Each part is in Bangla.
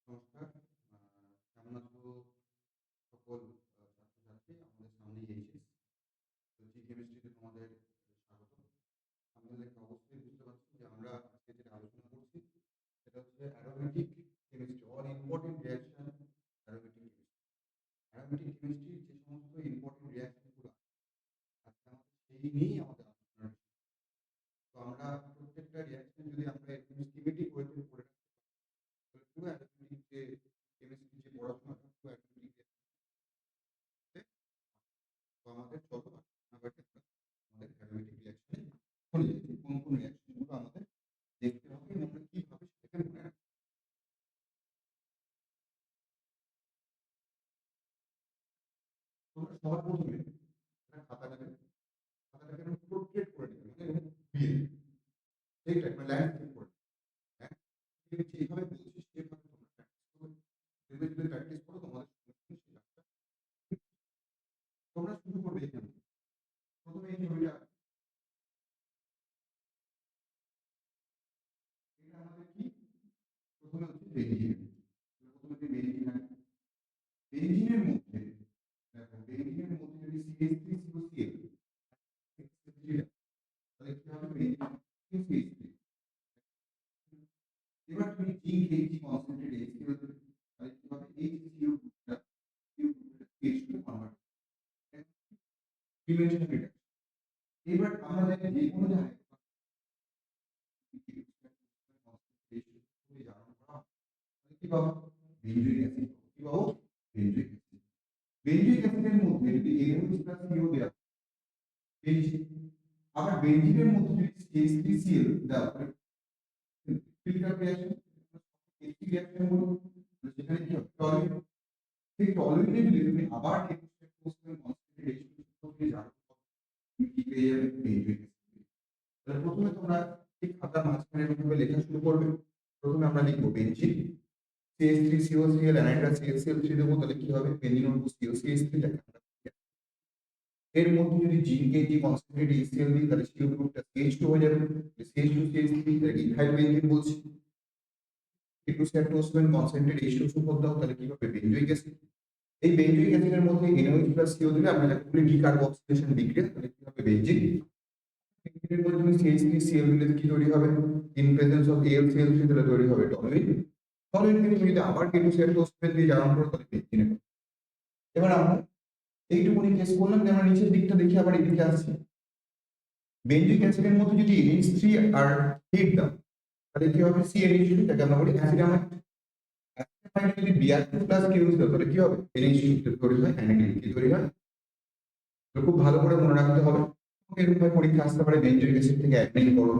নমস্কার। কেমন আছো সকল ছাত্রছাত্রী? আমাদের সামনেই এইচএস। তো কেমিস্ট্রিতে তোমাদের স্বাগত। আমাদের দেখে অবশ্যই বুঝতে পারছি যে আমরা আজকে যেটা আলোচনা করছি সেটা হচ্ছে aromatic chemistry, all important reaction aromatic chemistry. Aromatic কেমিস্ট্রির যে সমস্ত ইম্পর্টেন্ট রিঅ্যাকশনগুলো আজকে আমাদের সেই নিয়েই আমাদের আলোচনার বিষয়। তো আমরা প্রত্যেকটা রিঅ্যাকশন যদি আমরা এরকম স্কিমেটিক ওয়েতে করে রাখতে পারি তাহলে পুরো অ্যারোমেটিক যে কেমিস্ট্রি যে পড়াশোনাটা পুরো অ্যারোমেটিক তো আমাদের চলো আলোচনাটাকে আমরা আমাদের অ্যারোমেটিক রিঅ্যাকশনে চলে যাচ্ছি। কোন কোন রিঅ্যাকশন গুলো আমাদের দেখতে হবে এবং আমরা কিভাবে সেটাকে মনে রাখবো। তোমরা সবার প্রথমে একটা খাতা নেবে, খাতাটাকে আমরা পোর্ট্রেট করে নেবে, মানে এরকম ঘুরিয়ে নেবে, এইটা মানে ল্যান্ডস্কেপ করে নেবে। হ্যাঁ, যেভাবে বলছি সেভাবে তোমরা প্র্যাকটিস করবে। যদি প্র্যাকটিস করো তোমাদের সঙ্গে সঙ্গে সেই কাজটা তোমরা শুরু করবে এখান থেকে। প্রথমে এই ছবিটা, এটা আমাদের কি? প্রথমে হচ্ছে বেঞ্জিন। প্রথমে যে বেঞ্জিন আছে, বেঞ্জিনের মধ্যে দেখো, বেঞ্জিনের মধ্যে যদি CH3COCl তাহলে কি হবে? Benzene CH3। এবার তুমি জিঙ্ক Hg কনসেন্ট্রেট HCl দেবে, তাহলে কি হবে? HCl গ্রুপটা CH2 তে কনভার্ট হবে। Dimension reduction. এবার আমরা জানি যে কোনো জায়গায় জারণ করা হয় তাহলে কি পাবো? বেঞ্জোইক অ্যাসিড পাবো। কি পাবো? Benzoic acid. বেঞ্জোইক অ্যাসিডের মধ্যে যদি NH+ CO দেওয়া বেঞ্জিন, আবার বেঞ্জিনের মধ্যে যদি CH3Cl দেওয়া হয় ফিল্টার রিঅ্যাকশন, একটি রিঅ্যাকশন হলো, সেখানে কি হবে? টলুইন। সেই টলুইনে যদি তুমি আবার কনসেন্ট্রেশন দিয়ে জারণ করো তুমি কি পেয়ে যাবে? Benzoic acid. তাহলে প্রথমে তোমরা ঠিক খাতার মাঝখানে এরকমভাবে লেখা শুরু করবে। প্রথমে আমরা লিখবো বেঞ্জিন, CH3COCl অ্যানাইড্রা CHCl3 দেবো, তাহলে কি হবে? বেঞ্জিন অণু COCH3 টাকে আমরা এর মধ্যে যদি জিঙ্ক Ag কনসেন্ট্রেট HCl দিই তাহলে CO গ্রুপটা CH2 হয়ে যাবে। CH2CH3 তাহলে ইথাইল বেঞ্জিন বলছি। H2 কনসেন্ট্রেট H2 সুপর দাও, তাহলে কি হবে? Benzoic acid. এই বেঞ্জোইক অ্যাসিডের মধ্যে NH+ CO দিলে আমরা যাকে বলি ডিকার্বক্সিলেশন বিক্রিয়া, তাহলে কি হবে? বেঞ্জিন। বেঞ্জিনের মধ্যে তুমি CH3Cl দিলে কি তৈরি হবে? ইন প্রেজেন্স অফ AlCl3 তাহলে তৈরি হবে টলুইন। টলুইনকে তুমি যদি আবার K2CH2 দিয়ে জারণ করো তাহলে বেঞ্জিন হবে। এবার আমরা এইটুকুনি কেস করলাম যে আমরা নিচের দিকটা দেখি, আবার এদিকে আসছি। বেঞ্জিক অ্যাসিডের মধ্যে যদি NH3 আর হিট দাও তাহলে কি হবে? CnH2, যাকে আমরা বলি অ্যাসিডামাইড। অ্যাসিডামাইড যদি Br2+ কেউ দাও তাহলে কি হবে? NH2 তৈরি হয়, অ্যানিলিন কি তৈরি হয়। তো খুব ভালো করে মনে রাখতে হবে। এরকম ভাবে পরীক্ষা আসতে পারে বেঞ্জিক অ্যাসিড থেকে অ্যানিলিন করো,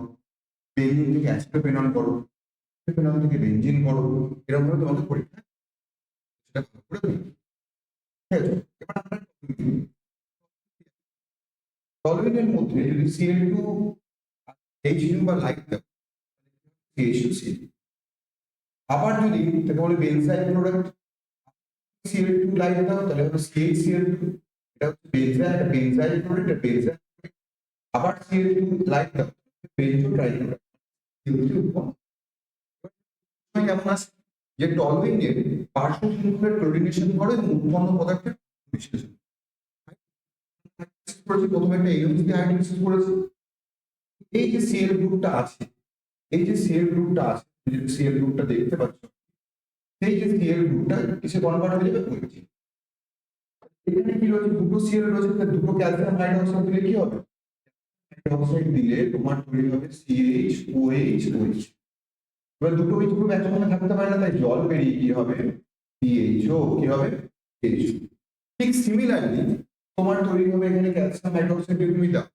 বেঞ্জিন থেকে অ্যাসিটোফেনল করো, অ্যাসিটোফেনল থেকে বেঞ্জিন করো, এরকম ভাবে তোমাদের পরীক্ষা সেটা ভালো করে দেবে। ঠিক আছে, এবার আমরা টলুইনের মধ্যে যদি Cl2 H2 বা লাইক দাও CH2Cl, আবার যদি তাকে বলে বেনজাইল প্রোডাক্ট Cl2 লাইক দাও তাহলে হবে CHCl2। এটা হচ্ছে বেনজাইল, বেনজাইল প্রোডাক্ট, বেনজাইল। আবার Cl2 লাইক দাও বেনজো ট্রাইক্লোরাইড CO3 উৎপন্ন। কেমন আছে যে টলুইনের পার্শ্ব শৃঙ্খলের ক্লোরিনেশন করে এবং উৎপন্ন পদার্থের বিশ্লেষণ করেছি। প্রথমে একটা এনএমসি হাইড্রোলাইসিস করেছি। এই যে সিএল গ্রুপটা আছে, এই যে সিএল গ্রুপটা আছে, যে সিএল গ্রুপটা দেখতে পাচ্ছ, সেই যে সিএল গ্রুপটা কিসে কনভার্ট হয়ে যাবে? ওইচে। এখানে কি রয়েছে? দুটো সিএল রয়েছে, তাহলে দুটো ক্যালসিয়াম হাইড্রোক্সাইড দিলে কি হবে? হাইড্রোক্সাইড দিলে তোমার তৈরি হবে CH2OH। এবার দুটো OH গ্রুপ একসঙ্গে থাকতে পারে না, তাই জল বেরিয়ে কি হবে? CHO কি হবে? CH2। ঠিক সিমিলারলি তোমার তৈরি হবে এখানে ক্যালসিয়াম হাইড্রোক্সাইড তুমি দাও,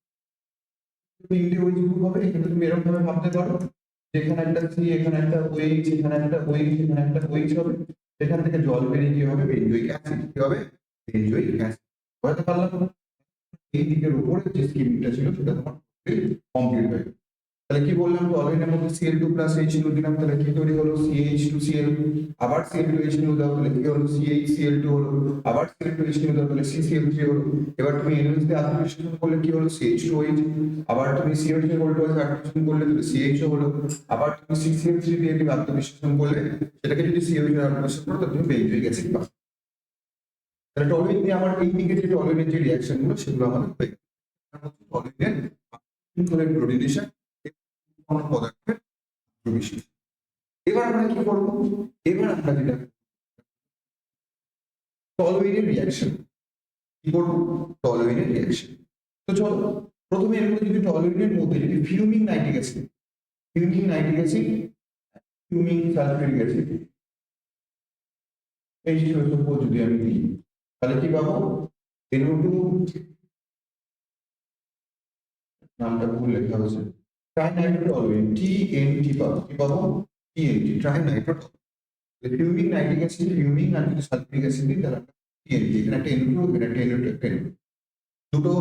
তিনটে OH গ্রুপ হবে। এখানে তুমি এরকম ভাবে ভাবতে পারো যেখানে একটা C, এখানে একটা OH, এখানে একটা OH, এখানে একটা OH হবে। সেখান থেকে জল বেরিয়ে কি হবে? Benzoic acid. কি হবে? Benzoic acid. বুঝতে পারলাম? এই দিকের উপরে যে স্কিমটা ছিল সেটা তোমার কমপ্লিট হয়ে গেল। তাহলে কি বললাম, টলোইনের মধ্যে Cl2 প্লাস H2 দিলাম, তাহলে কি তৈরি হলো, CH2Cl। আবার Cl2H2 দাও, তাহলে কি হলো, CHCl2 হলো। আবার Cl2H2 দাও, তাহলে CCl3 হলো। এবার তুমি NH দিয়ে আবার বিশ্লেষণ করলে কি হলো, CH2OH। আবার তুমি CH ভোল্টেজ বিশ্লেষণ করলে তাহলে CHO হলো। আবার তুমি CCl3 দিয়ে যদি আত্ম বিশ্লেষণ করলে সেটাকে যদি CH এর আত্ম বিশ্লেষণ করো তাহলে তুমি বেঞ্জয়িক অ্যাসিড পাবে। তাহলে টলোইন দিয়ে আমার এই দিকে যে টলোইনের যে রিঅ্যাকশন গুলো সেগুলো আমাদের হয়ে গেল। টলোইনের ক্লোরিনেশন কোনো পদার্থের বিশেষ। এবার আমরা কি করব, এবার আমরা যেটা টলোইনের রিঅ্যাকশন কি করব, টলোইনের রিঅ্যাকশন। তো চলো প্রথমে এর মধ্যে যদি টলোইনের মধ্যে যদি fuming nitric acid, fuming nitric acid, fuming sulphuric acid এই সমস্ত যদি আমি দিই তাহলে কি পাবো, NO2 নামটা ভুল লেখা হয়েছে, ট্রাইনাইট্রোটলুইন TNT পাবো, কি পাবো, TNT ট্রাইনাইট্রোটলুইন। ফিউমিক নাইট্রিক অ্যাসিড, ফিউমিক আর যদি সালফিউরিক অ্যাসিড দিই তাহলে TNT, এখানে একটা NO2 এখানে একটা NO2 একটা NO2 দুটো,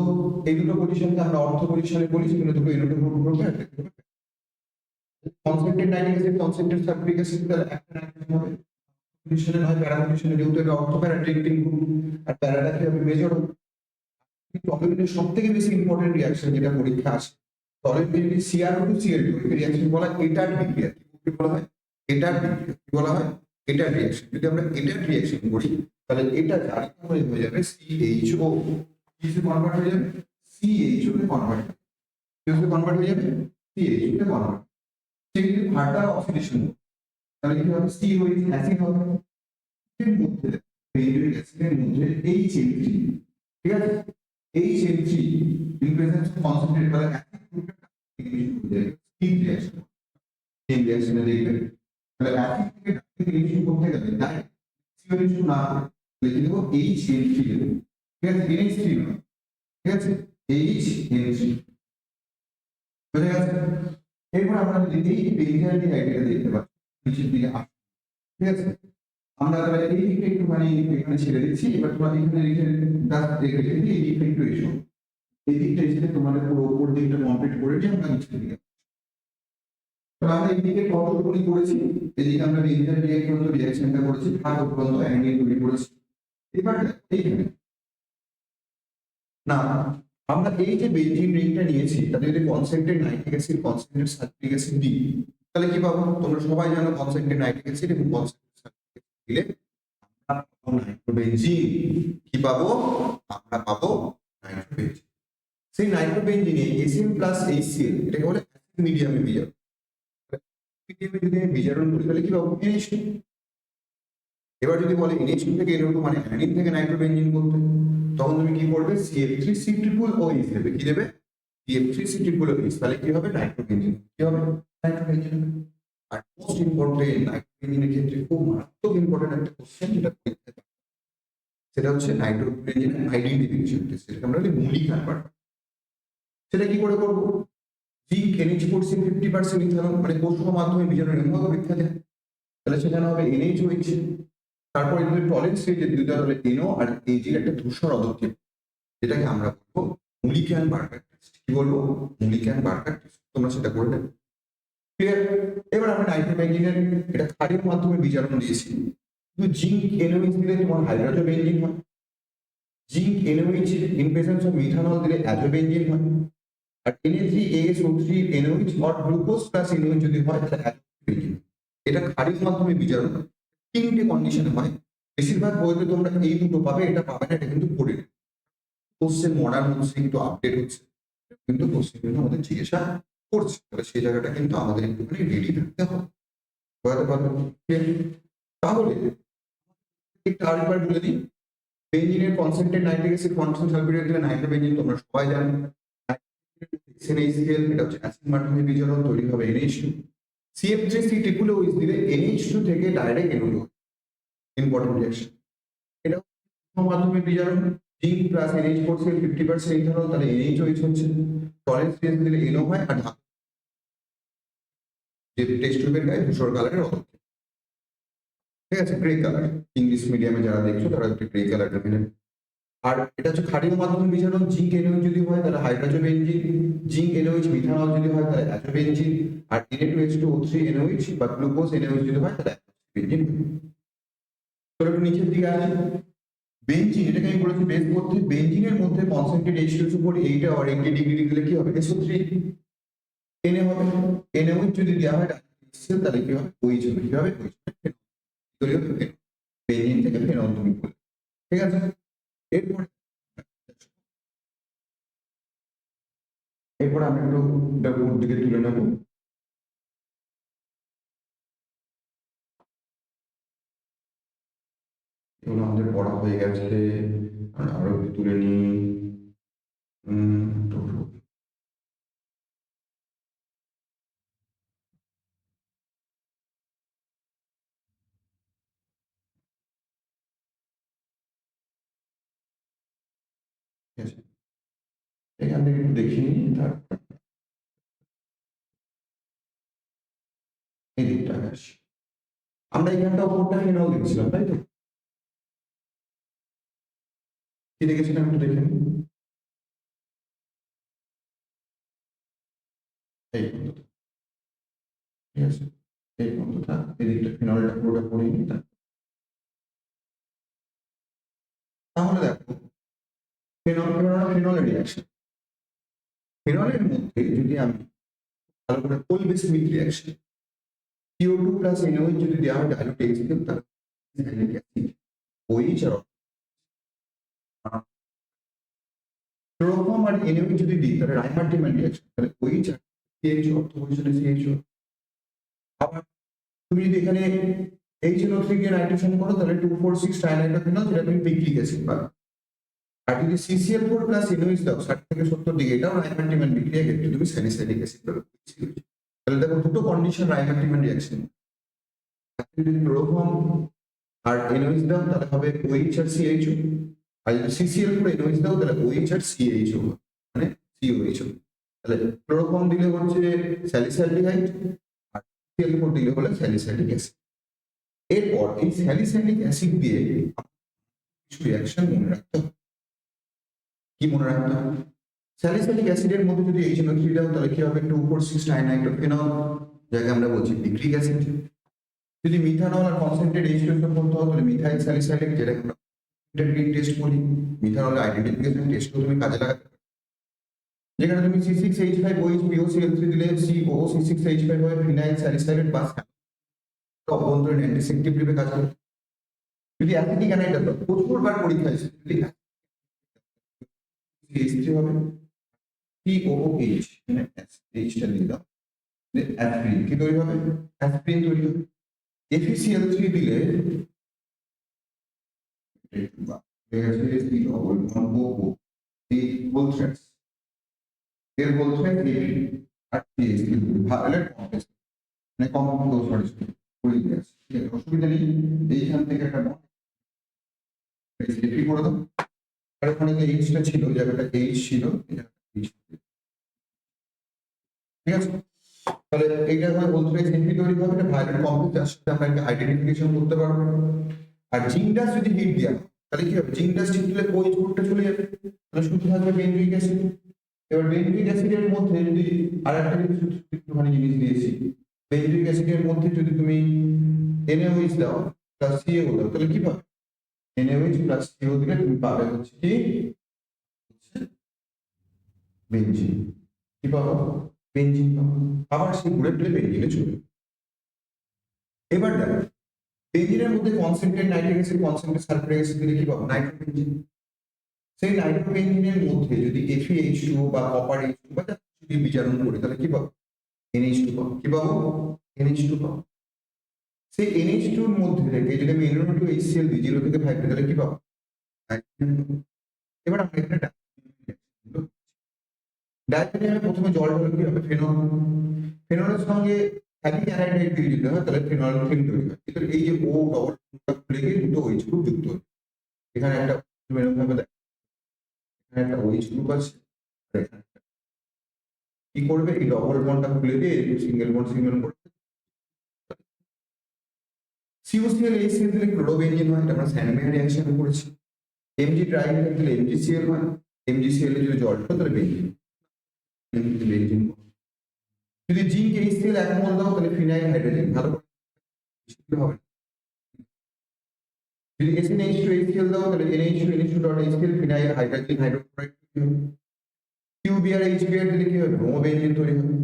এই দুটো পজিশনকে আমরা অর্থ পজিশনে বলি, সেখানে দুটো NO2 গ্রুপ করবে একটা concentrate nitric acid, concentrate sulphuric acid, তাহলে একটা নাইট্রোজেন হবে পজিশনে, নয় প্যারা পজিশনে, যেহেতু এটা অর্থ প্যারা ট্রিপটিন গ্রুপ আর প্যারাটা কি হবে, মেজর। টলোইনের সবথেকে বেশি ইম্পর্টেন্ট রিঅ্যাকশন যেটা পরীক্ষা আসে, টলোইনের যদি CR2 CL2 রিঅ্যাকশন বলা এটার বিক্রিয়া, কি বলা হয়, এটার বিক্রিয়া, কি বলা হয়, এটার রিঅ্যাকশন। যদি আমরা এটার রিঅ্যাকশন করি তাহলে এটা জারি হয়ে যাবে CHO, কিসে কনভার্ট হয়ে যাবে, CHO তে কনভার্ট, কিসে কনভার্ট হয়ে যাবে, CHO তে কনভার্ট। সে যদি ফার্দার অক্সিডেশন তাহলে কি হবে, COH অ্যাসিড হবে। এর মধ্যে বেঞ্জয়িক অ্যাসিডের মধ্যে HN3, ঠিক আছে, HN3 in presence of concentrated by acid group steam reaction, steam reaction এ দেখবেন তাহলে অ্যাসিড থেকে ডাইরেক্ট রিলেশন করতে গেলে ডাইরেক্ট COH না লিখে দেব HN3, ঠিক আছে, NH3 নয়, ঠিক আছে, HN3 বুঝে গেছে। এরপর আমরা যদি এই বেঞ্জাইল আইডিয়া দেখতে পাচ্ছি নিচের দিকে আসে, ঠিক আছে, আমরা তাহলে এই দিকটা একটুখানি এখানে ছেড়ে দিচ্ছি। এবার তোমরা এখানে লিখে রেখে দিই, এই দিকটা একটু এসো, এই দিকটা এসে তোমাদের পুরো উপর দিকটা কমপ্লিট করে দিয়ে আমরা নিচের দিকে, তাহলে আমরা এই দিকে কতটুকুনি করেছি, এদিকে আমরা বেঞ্জাইল রিঅ্যাকশনটা করেছি, ভাগ পর্যন্ত অ্যাঙ্গেল তৈরি করেছি। এবার এইখানে না, আমরা এই যে বেঞ্জিন রিংটা নিয়েছি তাতে যদি concentrate nitric acid, concentrate sulphuric acid দিই তাহলে কি পাবো, তোমরা সবাই জানো কনসেন্ট্রেট নাইট্রিক অ্যাসিড এবং কনসেন্ট্রেট সালফিউরিক অ্যাসিড দিলে আমরা পাবো নাইট্রোবেনজিন। কি পাবো, আমরা পাবো নাইট্রোবেনজিন। সেই নাইট্রোবেনজিনে Sn প্লাস HCl এটাকে বলে অ্যাসিড মিডিয়ামে বিজারণ, মিডিয়ামে যদি আমি বিজারণ করি তাহলে কি পাবো, NH2। এবার যদি বলে NH2 থেকে NO2 মানে অ্যানিন থেকে নাইট্রোবেনজিন করতে, তখন তুমি কি করবে, CF3C OH দেবে, কি দেবে, CF3C OH, তাহলে কি হবে, নাইট্রোবেনজিন, কি হবে, নাইট্রোবেনজিন। আর মোস্ট ইম্পর্টেন্ট নাইট্রোবেনজিনের ক্ষেত্রে খুব মারাত্মক ইম্পর্টেন্ট একটা কোশ্চেন যেটা পরীক্ষায়, সেটা হচ্ছে নাইট্রোবেনজিনের আইডেন্টিফিকেশন টেস্ট, যেটাকে আমরা বলি মৌলিক নাম্বার। সেটা কি করে করবো, জিঙ্ক NH4 50% ইথানল মানে কোষীয় মাধ্যমে বিজারণ নির্বাহ পরীক্ষা দেয়, তাহলে সেখানে হবে NH OH। তারপরে যদি টলেন্স স্টেজে দিতে হলে NO আর AG এর একটা ধূসর অদক্ষেপ, যেটাকে আমরা বলবো মুলিক্যান বার্গার টেস্ট। কি বলবো, মুলিক্যান বার্গার টেস্ট, তোমরা সেটা করে নেবে, ক্লিয়ার। এবার আমরা নাইট্রোবেনজিনের এটা ক্ষারের মাধ্যমে বিজারণ দিয়েছি, কিন্তু জিঙ্ক NOH দিলে তোমার হাইড্রোজোবেনজিন হয়, zinc NOH in presence of methanol দিলে অ্যাজোবেনজিন হয়, আর Na3ASO3 NOH or glucose plus NOH যদি হয় তাহলে অ্যাজোবেনজিন। এটা ক্ষারের মাধ্যমে বিজারণ, তিনটে কন্ডিশনে হয়। বেশিরভাগ বইতে তোমরা এই দুটো পাবে, এটা পাবে না, এটা কিন্তু পড়ে কোশ্চেন মডার্ন হচ্ছে, একটু আপডেট হচ্ছে, কিন্তু কোশ্চেন কিন্তু আমাদের জিজ্ঞাসা করছে, তাহলে সেই জায়গাটা কিন্তু আমাদের একটুখানি রেডি থাকতে হবে, বুঝতে পারবে। তাহলে একটু আরেকবার বলে দিই, বেঞ্জিনের concentrate nitric acid, concentrate sulphuric acid, nitrobenzene তোমরা সবাই জানো। NaCl এটা হচ্ছে অ্যাসিড মাধ্যমে বিজারণ, তৈরি হবে NH2। CF3C OH দিলে NH2 থেকে ডাইরেক্ট NO2, ইম্পর্টেন্ট রিঅ্যাকশন। এটা মাধ্যমে বিজারণ, জিঙ্ক প্লাস NH4Cl 50% ইথানল, তাহলে NH OH হচ্ছে, টলেন্স স্টেজ দিলে NO হয়, আর যে টেস্ট টিউবের গায়ে ধূসর কালারের অদক্ষেপ, ঠিক আছে, গ্রে কালার, ইংলিশ মিডিয়ামে যারা দেখছো তারা একটু গ্রে কালারটা মিলে। আর এটা হচ্ছে ক্ষারীয় মাধ্যমে বিজারণ। জিঙ্ক এনওএইচ যদি হয় তাহলে হাইড্রোজোবেনজিন, জিঙ্ক এনওএইচ মিথানল যদি হয় তাহলে অ্যাজোবেনজিন, আর Na2H2O3 এনওএইচ বা গ্লুকোজ এনওএইচ যদি হয় তাহলে বেঞ্জিন। তো একটু নিচের দিকে আসি। বেঞ্জিন, এটাকে আমি বলেছি বেস করতে। বেঞ্জিনের মধ্যে কনসেন্ট্রেট H2SO4 8 আর 80 ডিগ্রি দিলে কি হবে? SO3 Na হবে। NaOH যদি দেওয়া হয় তাহলে কি হবে? OH হবে। কি হবে? বেঞ্জিন থেকে ফেনল তুমি বলে, ঠিক আছে? এরপরে আমি একটু উপর দিকে তুলে নেবো। এগুলো আমাদের পড়া হয়ে গেছে, আরো একটু তুলে নিই। এখান থেকে একটু দেখি তারপর এই দিকটা আসি। আমরা এখানটা উপরটা ফেনল দেখছিলাম, তাই তো? কি দেখেছিলাম একটু দেখে নিই। এই বন্ধুটা, ঠিক আছে? এই বন্ধুটা, এই দিকটা ফেনলটা পুরোটা পড়ে নিই। তাহলে দেখো, ফেনলের রিয়াকশন, ফেনলের মধ্যে যদি আমি ভালো করে কোলবে Smith reaction, CO2 plus NaOH যদি দেওয়া হয় ডাইলুট এক্সিট, তাহলে সাইনিক অ্যাসিড OH আর ক্লোরোফর্ম আর NaOH যদি দিই তাহলে রাইমার্টিমান রিয়াকশন, তাহলে OH আর CH অর্থ পজিশনে CHO। আবার তুমি যদি এখানে HNO3 কে নাইট্রেশন করো তাহলে 2,4,6 ট্রাইনাইট্রোফেনল, যেটা তুমি পিকলিক অ্যাসিড পাবে। আর যদি CCl4 প্লাস NaOH দাও 60 থেকে 70 ডিগ্রি, এটাও রাইমার্টিমান বিক্রিয়া, ক্ষেত্রে তুমি স্যালিসাইলিক অ্যাসিড পাবে। তাহলে দেখো দুটো কন্ডিশন রাইমার্টিমান রিয়াকশন। যদি ক্লোরোফর্ম আর NaOH দাও তাহলে হবে OH আর CHO, আর যদি CCl4 NaOH দাও তাহলে OH আর CHO, মানে COH। তাহলে ক্লোরোফর্ম দিলে হচ্ছে স্যালিসাইলডিহাইড আর CCl4 দিলে হলো স্যালিসাইলিক অ্যাসিড। এরপর এই স্যালিসাইলিক অ্যাসিড দিয়ে কিছু রিঅ্যাকশন মনে রাখতে হবে। কি মনে রাখতে হবে? স্যালিসাইলিক অ্যাসিডের মধ্যে যদি HNO3 দাও তাহলে কি হবে? 2,4,6 নাইট্রোফেনল, যাকে আমরা বলছি পিক্রিক অ্যাসিড। যদি মিথানল আর কনসেন্ট্রেট H2SO4 করতে হয় তাহলে মিথাইল স্যালিসাইলিক, যেটাকে আমরা ইন্টারগ্রেড টেস্ট বলি। মিথানলের আইডেন্টিফিকেশন টেস্টও তুমি কাজে লাগাতে পারো, যেখানে তুমি C6H5OH POCl3 দিলে COO6H5 হয় ফিনাইল স্যালিসাইলেট বা অভ্যন্তরীণ অ্যান্টিসেপ্টিক রূপে কাজ করে। যদি অ্যাসিটিক অ্যানাইড্রাইড দাও, প্রচুরবার পরীক্ষা এসেছে, CH3 হবে COOH, মানে H টা দিয়ে দাও, অ্যাসপিরিন কি তৈরি হবে? অ্যাসপিরিন তৈরি হবে। FeCl3 দিলে এই ভোলথ্রাক্স এর ভোলথ্রাক্স আর ভায়োলেট কমপ্লেক্স, মানে কমপ্লেক্স সরি গ্যাস, ঠিক আছে? অসুবিধা নেই, এইখান থেকে একটা বন্ড করে দাও। আর ওখানে যে এইচটা ছিল, ওই জায়গাটা এইচ ছিল, ঠিক আছে? তাহলে এইটা হয় ভোলথ্রাক্স এনপি তৈরি হবে, এটা ভায়োলেট কমপ্লেক্স, যার সাথে আমরা একটা আইডেন্টিফিকেশন করতে পারবো। আর জিঙ্ক ডাস্ট যদি হিট দেওয়া তাহলে কি হবে? জিঙ্ক ডাস্ট হিট দিলে OH গ্রুপটা চলে যাবে, তাহলে শুধু থাকবে বেনজোইক অ্যাসিড। এবার বেনজোইক অ্যাসিডের মধ্যে যদি আরেকটা একটুখানি জিনিস দিয়েছি, বেনজোইক অ্যাসিডের মধ্যে যদি তুমি NaOH দাও প্লাস CaO দাও তাহলে কি পাবে? NaOH প্লাস CO দিলে তুমি পাবে হচ্ছে কি বেনজিন। কি পাবো? বেনজিন পাবো। আবার সেই ঘুরে ফিরে বেনজিনে চলে। এবার দেখো, বেনজিনের মধ্যে concentrate nitric acid, concentrate sulphuric acid দিলে কি পাবো? নাইট্রোবেনজিন। সেই নাইট্রোবেনজিনের মধ্যে যদি FeH2 বা কপার H2 বা যদি বিজারণ করি তাহলে কি পাবো? NH2 পাবো। কি পাবো? NH2 পাবো। সেই NH2 এর মধ্যে থেকে যদি আমি NO2HCl দিই 0 থেকে 5 তাহলে কি পাবো? এবার আমরা এখানে ডাইথেনিয়ামে প্রথমে জল ঢালে কি হবে? ফেনল। ফেনলের সঙ্গে হ্যাপি অ্যানাইড্রাইড দিয়ে দিতে হয়, তাহলে ফেনল তৈরি হয়। কিন্তু এই যে ও ডবল খুলে গিয়ে দুটো OH গ্রুপ যুক্ত হয়। এখানে একটা এরকমভাবে দেখ, এখানে একটা OH গ্রুপ আছে, কি করবে? এই ডবল বন্ডটা খুলে দিয়ে সিঙ্গেল বন্ড করবে। COCl HCl দিলে ক্লোরোবেনজিন হয়, এটা আমরা স্যান্ডম্যান রিঅ্যাকশনে করেছি। এমজি ড্রাই তাহলে এমজিসিএল হয়, এমজিসিএল এর যদি জলটা তাহলে বেঞ্জিন, বেঞ্জিন। যদি জিঙ্ক এইচসিএল 1 মোল দাও তাহলে ফিনাইল হাইড্রোজেন, ভালো করে হবে। যদি SnH2HCl দাও তাহলে NH2NH2.HCl phenyl hydrogen hydrochloride QBr HBr দিলে কি হবে, ব্রোমোবেনজিন তৈরি হবে।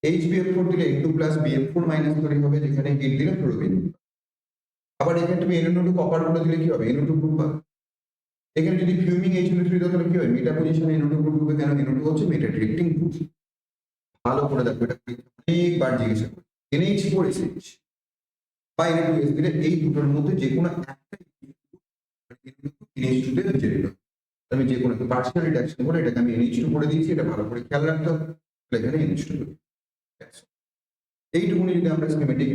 HBF4 দিলে N2+ BF4- তৈরি হবে, যেখানে হিট দিলে ফ্লোরোবেনজিন। আবার এখানে তুমি NO2 কপার গুলো দিলে কি হবে, NO2 গ্রুপ পাবে। এখানে যদি ফিউমিং HNO3 দাও তাহলে কি হবে, মেটা পজিশনে NO2 গ্রুপ হবে, কেন NO2 হচ্ছে মেটা ডিরেক্টিং গ্রুপ। ভালো করে দেখো, এটা অনেকবার জিজ্ঞাসা করে। NH4SH বা Na2S দিলে এই দুটোর মধ্যে যে কোনো একটা NH2 তে জেনে নাও। আমি যে কোনো পার্সিয়াল রিডাকশন করে এটাকে আমি NH2 করে দিয়েছি, এটা ভালো করে খেয়াল রাখতে হবে। এখানে NH2 এইটুকুনি যদি আমরা স্কিমেটিক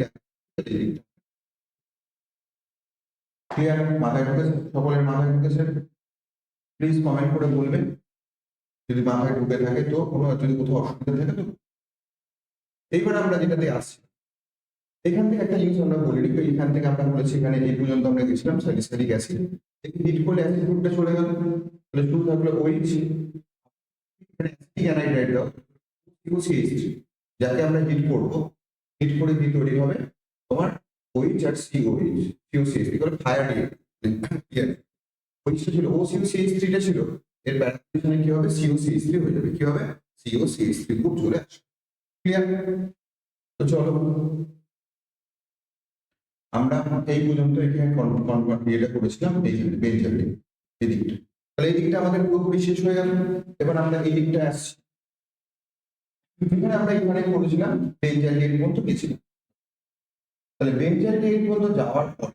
ক্লিয়ার, মাথায় ঢুকেছে, সকলের মাথায় ঢুকেছে? প্লিজ কমেন্ট করে বলবেন যদি মাথায় ঢুকে থাকে, তো কোনো যদি কোথাও অসুবিধা থাকে তো। এইবার আমরা যেটাতে আসছি, এখান থেকে একটা জিনিস আমরা বলি, এখান থেকে আমরা বলেছি এখানে এই পর্যন্ত আমরা গেছিলাম স্যালিসাইলিক অ্যাসিড, হিট করলে অ্যাসিড গ্রুপটা চলে গেল, তাহলে শুধু থাকলো OH, এখানে অ্যাসিটিক অ্যানাইড্রাইড দাও COCH3, যাকে আমরা হিট করব, হিট করে কি তৈরি হবে তোমার OH আর COCH3 করে ফায়ার ক্লিয়ার। OH ছিল OCOCH3 টা ছিল, এর প্যারাফিশনে কি হবে, COCH3 হয়ে যাবে, কি হবে COCH3 গ্রুপ চলে আসবে। ক্লিয়ার? তো চলো আমরা এই পর্যন্ত এখানে এটা করেছিলাম, এই বেঞ্জালিন এই দিকটা, তাহলে এই দিকটা আমাদের পুরোপুরি শেষ হয়ে গেল। এবার আমরা এই দিকটা আসছি, এখানে আমরা এখানে করেছিলাম বেঞ্জালিন পর্যন্ত গেছিলাম। তাহলে বেঞ্জালিন পর্যন্ত যাওয়ার পর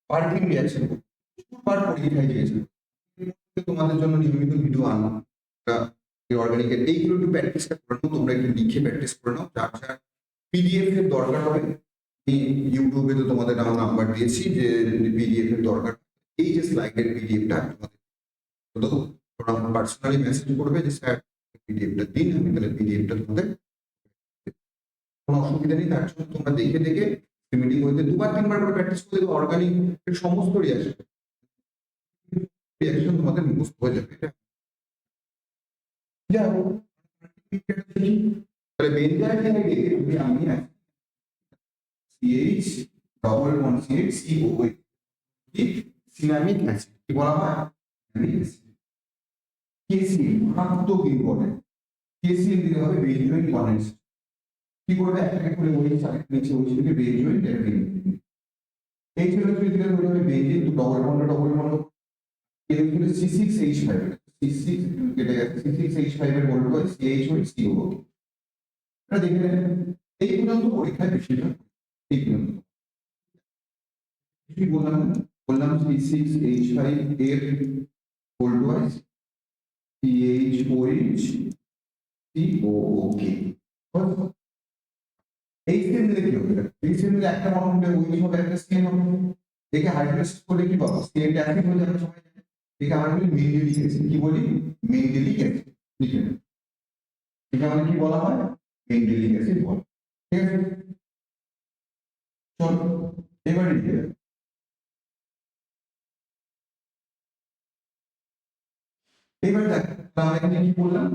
পার্কিং রিঅ্যাকশন পার পরীক্ষায় দিয়েছিল, তোমাদের জন্য নিয়মিত ভিডিও আনলাম অর্গানিকের, এইগুলো একটু প্র্যাকটিস করে নাও, তোমরা একটু লিখে প্র্যাকটিস করে নাও, যার যার PDF এর দরকার হবে ইউটিউবে তো তোমাদের নাম্বার দিয়েছি, যে PDF এর দরকার, এই যে স্লাইডের PDFটা তোমাদের তো তোমরা পার্সোনালি মেসেজ করবে যে স্যার PDFটা দিন, আমি তাহলে PDFটা তোমাদের, কোনো অসুবিধা নেই। তার জন্য তোমরা দেখে দেখে মিটিং হইতে 2-3 বার করে প্র্যাকটিস করে দেবো, অর্গানিক এর সমস্ত রিঅ্যাকশন তোমাদের মুখস্থ হয়ে যাবে। এটা যাও তাহলে বেঞ্জালিনে যদি আমি CH double bond CH COOH কি সিনামিক অ্যাসিড কি বলা হয়, KCl মারাত্মক ইম্পর্টেন্ট, KCl দিতে হবে বেঞ্জোইক কন্ডেন্সেট, কি করবে একটা করে ওই সাইড নিচে ওই দিকে বেঞ্জোইক এর বেঞ্জোইক, এই ছিল দিলে হয়ে যাবে বেঞ্জিন, তো ডবল বন্ড এর হলো C6H5, C6 কেটে গেছে, C6H5 এর বলবো CHO এটা দেখে এই পর্যন্ত পরীক্ষায় বেশিরভাগ এই পর্যন্ত কি বললাম C6H5 এর বলবো CHOH COOK, এই সেম দিলে কি হবে, এই সেম দিলে একটা বন্ড হবে ওই হবে একটা স্কেন হবে, একে হাইড্রোলাইজ করলে কি পাবো, স্কেন অ্যাসিড হয়ে যাবে সবাই, একে আমরা বলি মেন্ডেলিক অ্যাসিড, কি বলি মেন্ডেলিক অ্যাসিড, ঠিক আছে, এটা মানে কি বলা হয় মেন্ডেলিক অ্যাসিড বলে, ঠিক আছে। চলো এবারে এবার দেখ আমরা এখানে কি করলাম,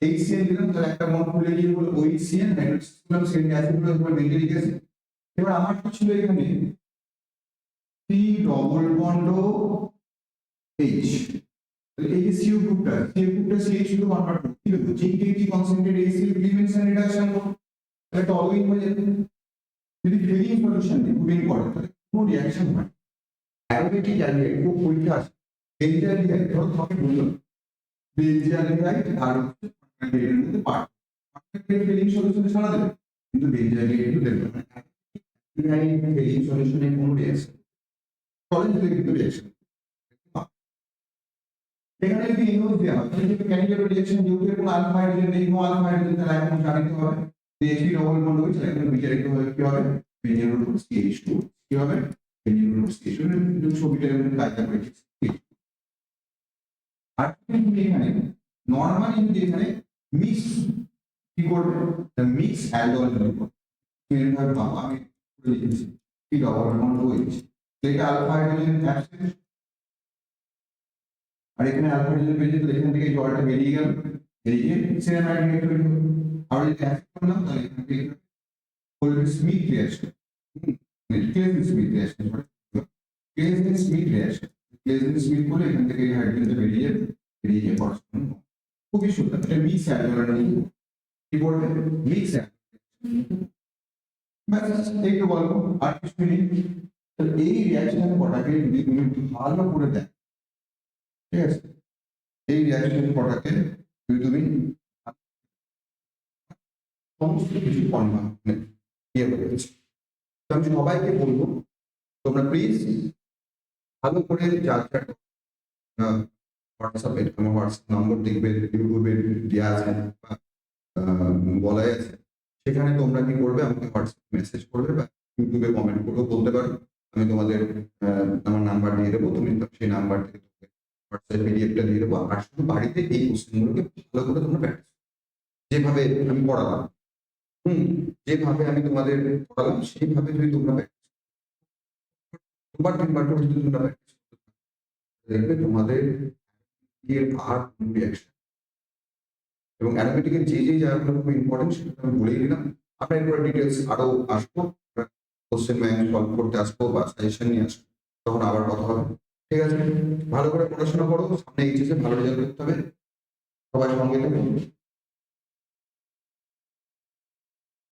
HCl দিলাম, তাহলে একটা বন্ড খুলে গিয়ে হলো OHCl, হাইড্রোক্সিল করলাম, সেকেন্ড অ্যাসিড হলো তোমার মেন্ডেলিক অ্যাসিড। এবার আমার কি ছিল এখানে C ডবল বন্ড H, এই যে CO গ্রুপটা CH শুধু কনভার্ট করতে কি হবে, zinc concentrate HCl elements and reduction করব, তাহলে টলুইন হয়ে যাবে। যদি ফিলিং সলিউশন দিয়ে কুলিং করে তাহলে কোনো রিঅ্যাকশন হয়, অ্যারোমেটিক অ্যালডিহাইড খুব পরীক্ষা আসে, বেঞ্জিয়ালডিহাইড ধরো তোমাকে বললাম বেঞ্জিয়ালডিহাইড আর অ্যালডিহাইডের মধ্যে পার্থক্য ফিলিং সলিউশনে ছাড়া দেবে, কিন্তু বেঞ্জিয়ালডিহাইড কিন্তু দেবে না, অ্যালডিহাইড ফিলিং সলিউশনে কোনো রিঅ্যাকশন সলিড দিলে কিন্তু রিঅ্যাকশন, এখানে যদি ইনভার্স দেওয়া হয় তাহলে কিন্তু ক্যান্ডিডেট রিঅ্যাকশন যেহেতু কোনো আলফা হাইড্রোজেন নেই, কোনো আলফা হাইড্রোজেন, তাহলে এখন জানতে হবে CH3 ডবল বন্ড হয়েছে, এখন বিচারিত হবে কি হবে বেঞ্জিন গ্রুপ CH2, কি হবে বেঞ্জিন গ্রুপ CH2 এর ছবিটা এরকম কায়দা করে দিচ্ছি। আর তুমি এখানে নরমালি যদি এখানে মিক্স কি করবে, মিক্স অ্যালডোল করবে, এরকম ভাবে আমি করে দিচ্ছি কি ডবল বন্ড হয়েছে, এটা আলফা হাইড্রোজেন অ্যাবসেন্ট, আর এখানে আলফা হাইড্রোজেন পেয়ে যেত, এখান থেকে জলটা বেরিয়ে গেল, বেরিয়ে সিনেমাটিক রিঅ্যাক্টর তৈরি হলো। আমরা যদি অ্যাসিড করলাম তাহলে এখান থেকে Schmidt reaction, Claisen Schmidt reaction, Claisen Schmidt reaction, Claisen Schmidt করলে এখান থেকে হাইড্রোজেনটা বেরিয়ে যাবে, বেরিয়ে পরস্পর খুবই সুন্দর। এটা মিক্স অ্যালকোহল কি বলবে, মিক্স একটু গল্প আর কিছু নেই। এই রিঅ্যাকশন কটাকে যদি তুমি ভালো করে দেখ, ঠিক আছে, এই রিঅ্যাকশন কটাকে যদি তুমি সমস্ত কিছু ইয়ে করে দিচ্ছ। আমি সবাইকে বলবো তোমরা প্লিজ ভালো করে যার যার হোয়াটসঅ্যাপে, আমার হোয়াটসঅ্যাপ নম্বর দেখবে ইউটিউবে দেওয়া আছে বা বলাই আছে, সেখানে তোমরা কি করবে, আমাকে হোয়াটসঅ্যাপ মেসেজ করবে বা ইউটিউবে কমেন্ট করেও বলতে পারো। আমি তোমাদের আমার নাম্বার দিয়ে দেবো, তুমি সেই নাম্বার থেকে হোয়াটসঅ্যাপ পিডিএফটা দিয়ে দেবো। আর শুধু বাড়িতে এই কোশ্চেনগুলোকে ভালো করে তোমরা প্র্যাকটিস, যেভাবে আমি পড়ালাম, যেভাবে আমি তোমাদের পড়ালাম সেইভাবে যদি তোমরা প্র্যাকটিস, দুবার তিনবার করে যদি তোমরা প্র্যাকটিস করতে পারো, দেখবে তোমাদের এর আর কোনো রিঅ্যাকশন। এবং অ্যানালিটিকের যে যে জায়গাগুলো খুব ইম্পর্টেন্ট সেটা আমি বলেই দিলাম। আমরা এরপরে ডিটেলস আরো আসবো, কোশ্চেন ব্যাংক সলভ করতে আসবো বা সাজেশন নিয়ে আসবো, তখন আবার কথা হবে। ঠিক আছে, ভালো করে পড়াশোনা করো, সামনে এইচএসে ভালো রেজাল্ট করতে হবে, সবাই সঙ্গে থাকুন।